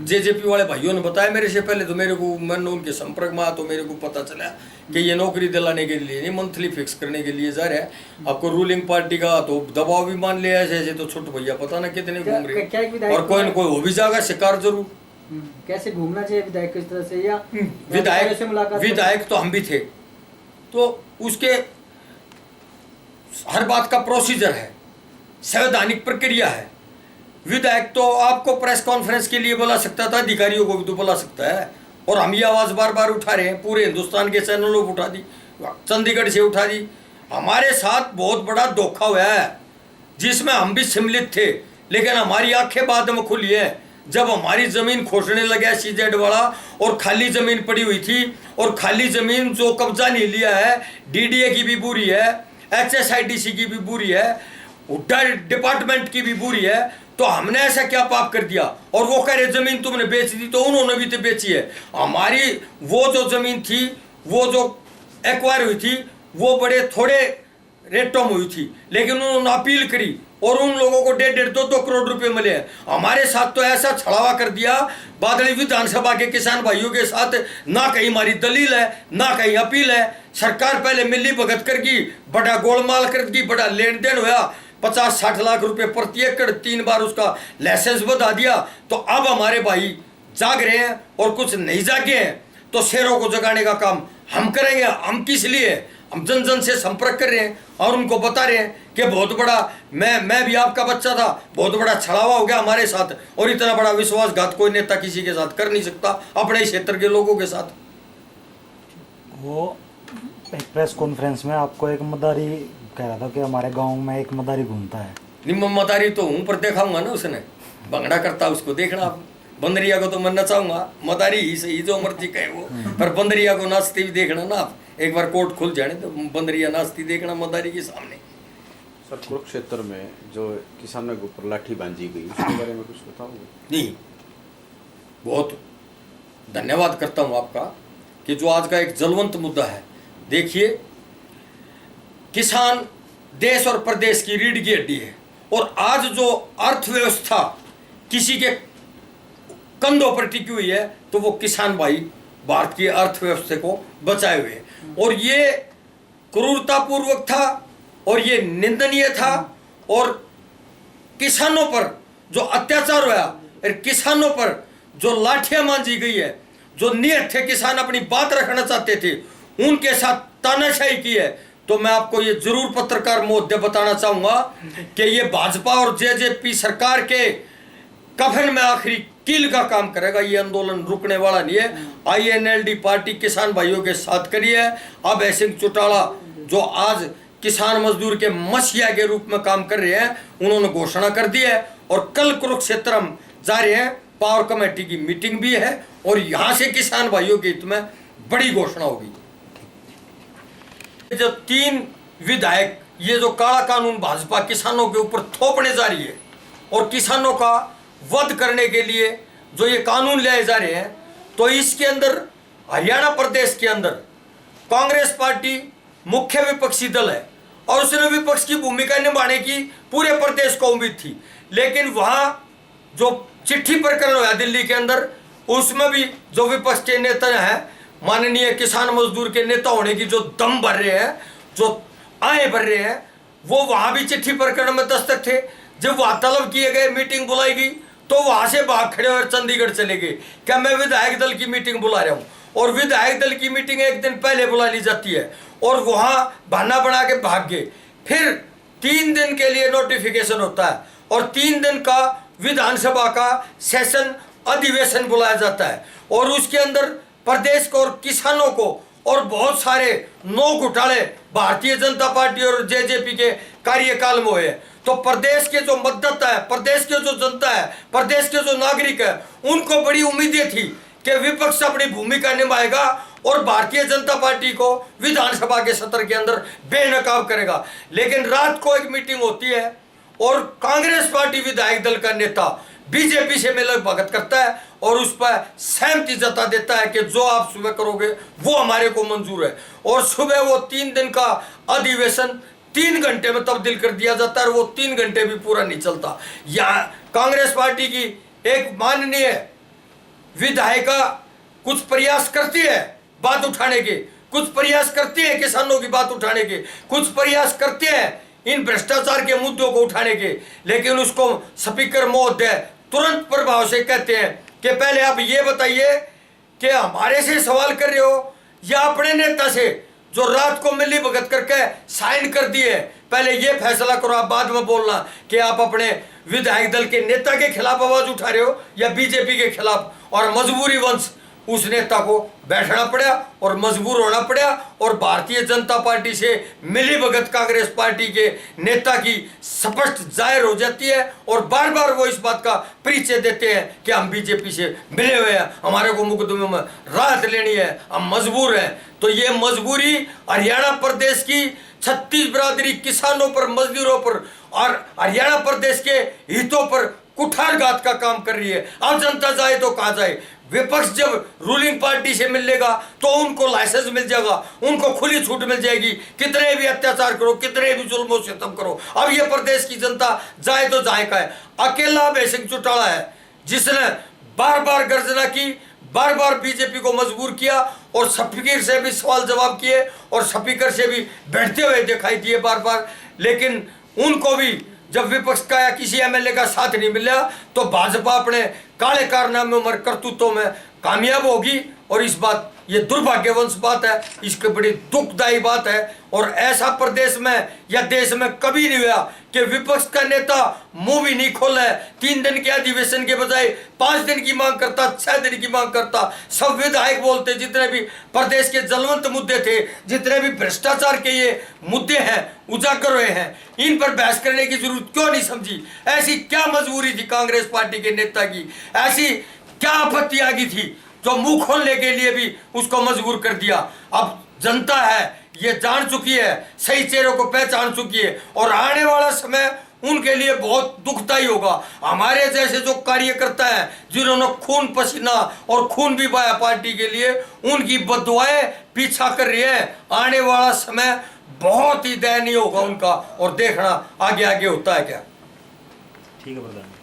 JJP वाले भाइयों ने बताया मेरे से पहले, तो मेरे को मैंने उनके संपर्क में आया तो मेरे को पता चला कि ये नौकरी दिलाने के लिए नहीं, मंथली फिक्स करने के लिए जा रहा है। आपको रूलिंग पार्टी का तो दबाव भी मान लिया ऐसे ऐसे, तो छोटे भैया पता ना कितने घूम रहे, और कोई न कोई हो भी जाएगा शिकार जरूर। कैसे घूमना चाहिए विधायक किस तरह से, या विधायक तो हम भी थे, तो उसके हर बात का प्रोसीजर है, संवैधानिक प्रक्रिया है। विधायक तो आपको प्रेस कॉन्फ्रेंस के लिए बुला सकता था, अधिकारियों को भी तो बुला सकता है, और हम ये आवाज़ बार बार उठा रहे हैं, पूरे हिंदुस्तान के चैनलों पर उठा दी, चंडीगढ़ से उठा दी। हमारे साथ बहुत बड़ा धोखा हुआ है जिसमें हम भी सम्मिलित थे, लेकिन हमारी आंखें बाद में खुली है जब हमारी ज़मीन खोसने लगा सीजेड वाला, और खाली ज़मीन पड़ी हुई थी, और खाली ज़मीन जो कब्जा नहीं लिया है, डीडीए की भी बुरी है, HSIDC की भी बुरी है, हुड्डा डिपार्टमेंट की भी बुरी है, तो हमने ऐसा क्या पाप कर दिया? और वो कह रहे जमीन तुमने बेच दी, तो उन्होंने भी तो बेची है। हमारी वो जो जमीन थी, वो जो एक्वायर हुई थी, वो बड़े थोड़े रेटों में हुई थी, लेकिन उन्होंने अपील करी और उन लोगों को 1.5-2 करोड़ रुपए मिले हैं। हमारे साथ तो ऐसा छड़ावा कर दिया, बादली विधानसभा के किसान भाइयों के साथ ना कहीं हमारी दलील है, ना कहीं अपील है। सरकार पहले मिली भगत कर की, बड़ा गोलमाल कर की, बड़ा लेन देन हुआ, 50-60 लाख रुपए प्रति एकड़, 3 बार उसका लाइसेंस बता दिया। तो अब हमारे भाई जाग रहे हैं, और कुछ नहीं जागे हैं तो शेरों को जगाने का काम हम करेंगे। हम किस लिए? हम जन जन से संपर्क कर रहे हैं और उनको बता रहे हैं कि बहुत बड़ा, मैं भी आपका बच्चा था, बहुत बड़ा छड़ावा हो गया हमारे साथ, और इतना बड़ा विश्वासघात कोई नेता किसी के साथ कर नहीं सकता, अपने क्षेत्र के लोगों के साथ। वो एक प्रेस कॉन्फ्रेंस में आपको एक मदारी कह रहा था कि हमारे गांव में एक मदारी घूमता है। निम्न मदारी तो हूँ, पर देखाऊंगा ना, उसने भंगड़ा करता उसको देखना आप। बंदरिया को तो मैं नचाऊंगा, मदारी ही सही जो मर्जी कहे वो, पर बंदरिया को नाचती भी देखना ना आप। एक बार कोर्ट खुल जाने तो बंदरिया नाचती देखना मदारी के सामने। सर, कुरुक्षेत्र में जो किसानों के ऊपर लाठी बांधी गई, उसके बारे में कुछ बताओगे? नहीं, बहुत धन्यवाद करता हूँ आपका कि जो आज का एक जलवंत मुद्दा है। देखिए, किसान देश और प्रदेश की रीढ़ की हड्डी है, और आज जो अर्थव्यवस्था किसी के कंधों पर टिकी हुई है, तो वो किसान भाई भारत की अर्थव्यवस्था को बचाए हुए। और ये क्रूरतापूर्वक था, और ये निंदनीय था, और किसानों पर जो अत्याचार हुआ, और किसानों पर जो लाठियां मांजी गई है, जो नियत थे किसान अपनी बात रखना चाहते थे, उनके साथ तानाशाही की है। तो मैं आपको ये जरूर पत्रकार महोदय बताना चाहूंगा कि ये भाजपा और जेजेपी सरकार के कफन में आखिरी कील का काम करेगा। ये आंदोलन रुकने वाला नहीं है। INLD पार्टी किसान भाइयों के साथ करी है। अब सिंह चौटाला जो आज किसान मजदूर के मसीहा के रूप में काम कर रहे हैं, उन्होंने घोषणा कर दी है, और कल कुरुक्षेत्र हम जा रहे हैं, पावर कमेटी की मीटिंग भी है, और यहां से किसान भाइयों के हित में बड़ी घोषणा होगी। जो 3 विधायक ये जो काला कानून भाजपा किसानों के ऊपर थोपने जा रही है, और किसानों का वध करने के लिए जो ये कानून लाए जा रहे हैं, तो इसके अंदर हरियाणा प्रदेश के अंदर कांग्रेस पार्टी मुख्य विपक्षी दल है, और उसने विपक्ष की भूमिका निभाने की पूरे प्रदेश को उम्मीद थी। लेकिन वहां जो चिट्ठी प्रकरण हुआ दिल्ली के अंदर, उसमें भी जो विपक्ष के नेता हैं, माननीय किसान मजदूर के नेता होने की जो दम भर रहे हैं, जो आए भर रहे हैं, वो वहां भी चिट्ठी प्रकरण में दस्तक थे। जब वहां तलब किए गए, मीटिंग बुलाई गई, तो वहां से भाग खड़े और चंडीगढ़ चले गए। क्या मैं विधायक दल की मीटिंग बुला रहा हूं? और विधायक दल की मीटिंग एक दिन पहले बुला ली जाती है, और वहां बहाना बना के भाग गए। फिर 3 दिन के लिए नोटिफिकेशन होता है, और 3 दिन का विधानसभा का सेशन अधिवेशन बुलाया जाता है, और उसके अंदर प्रदेश को और किसानों को और बहुत सारे 9 घोटाले भारतीय जनता पार्टी और जेजेपी के कार्यकाल में हुए। तो प्रदेश के जो मतदाता है, प्रदेश के जो जनता है, प्रदेश के जो नागरिक है, उनको बड़ी उम्मीदें थी कि विपक्ष अपनी भूमिका निभाएगा और भारतीय जनता पार्टी को विधानसभा के सत्र के अंदर बेनकाब करेगा। लेकिन रात को एक मीटिंग होती है, और कांग्रेस पार्टी विधायक दल का नेता बीजेपी से मिलकर भगत करता है, और उस पर सहमति जता देता है कि जो आप सुबह करोगे वो हमारे को मंजूर है। और सुबह वो 3 दिन का अधिवेशन 3 घंटे में तब्दील कर दिया जाता है, और वो 3 घंटे भी पूरा नहीं चलता। यहाँ कांग्रेस पार्टी की एक माननीय विधायिका कुछ प्रयास करती है बात उठाने के, कुछ प्रयास करती है किसानों की बात उठाने के, कुछ प्रयास करते हैं इन भ्रष्टाचार के मुद्दों को उठाने के, लेकिन उसको स्पीकर महोदय तुरंत प्रभाव से कहते हैं कि पहले आप ये बताइए कि हमारे से सवाल कर रहे हो या अपने नेता से जो रात को मिली भगत करके साइन कर दिए, पहले ये फैसला करो, आप बाद में बोलना कि आप अपने विधायक दल के नेता के खिलाफ आवाज उठा रहे हो या बीजेपी के खिलाफ। और मजबूरी वंश उस नेता को बैठना पड़ा और मजबूर होना पड़ा और भारतीय जनता पार्टी से मिली भगत कांग्रेस पार्टी के नेता की स्पष्ट जाहिर हो जाती है और बार बार वो इस बात का परिचय देते हैं कि हम बीजेपी से मिले हुए हैं, हमारे को मुकदमे में राहत लेनी है, हम मजबूर हैं। तो ये मजबूरी हरियाणा प्रदेश की 36 बिरादरी किसानों पर, मजदूरों पर और हरियाणा प्रदेश के हितों पर कुठारघात का काम कर रही है। अब जनता जाए तो कहा जाए, विपक्ष जब रूलिंग पार्टी से मिल लेगा तो उनको लाइसेंस मिल जाएगा, उनको खुली छूट मिल जाएगी, कितने भी अत्याचार करो, कितने भी जुल्मों से सितम करो। अब ये प्रदेश की जनता जाए तो जाए का है। अकेला अभय सिंह चौटाला है जिसने बार बार गर्जना की, बार बार बीजेपी को मजबूर किया और स्पीकर से भी सवाल जवाब किए और स्पीकर से भी बैठते हुए दिखाई दिए बार बार, लेकिन उनको भी जब विपक्ष का या किसी एमएलए का साथ नहीं मिला तो भाजपा अपने काले कारनामे और करतूतों में कामयाब होगी। और इस बात, ये दुर्भाग्यवंश बात है, इसकी बड़ी दुखदायी बात है। और ऐसा प्रदेश में या देश में कभी नहीं हुआ कि विपक्ष का नेता मुंह भी नहीं खोला है, 3 दिन के अधिवेशन के बजाय 5 दिन की मांग करता, 6 दिन की मांग करता। सब विधायक बोलते, जितने भी प्रदेश के जलवंत मुद्दे थे, जितने भी भ्रष्टाचार के ये मुद्दे हैं उजागर हुए हैं, इन पर बहस करने की जरूरत क्यों नहीं समझी? ऐसी क्या मजबूरी थी कांग्रेस पार्टी के नेता की, ऐसी क्या आपत्ति आ गई थी जो मुंह खोलने के लिए भी उसको मजबूर कर दिया? अब जनता है ये जान चुकी है, सही चेहरों को पहचान चुकी है और आने वाला समय उनके लिए बहुत दुखदायी होगा। हमारे जैसे जो कार्यकर्ता हैं जिन्होंने खून पसीना और खून भी बहाया पार्टी के लिए, उनकी बददुआएं पीछा कर रही है। आने वाला समय बहुत ही दयनीय होगा उनका और देखना आगे आगे होता है क्या। ठीक है प्रधान।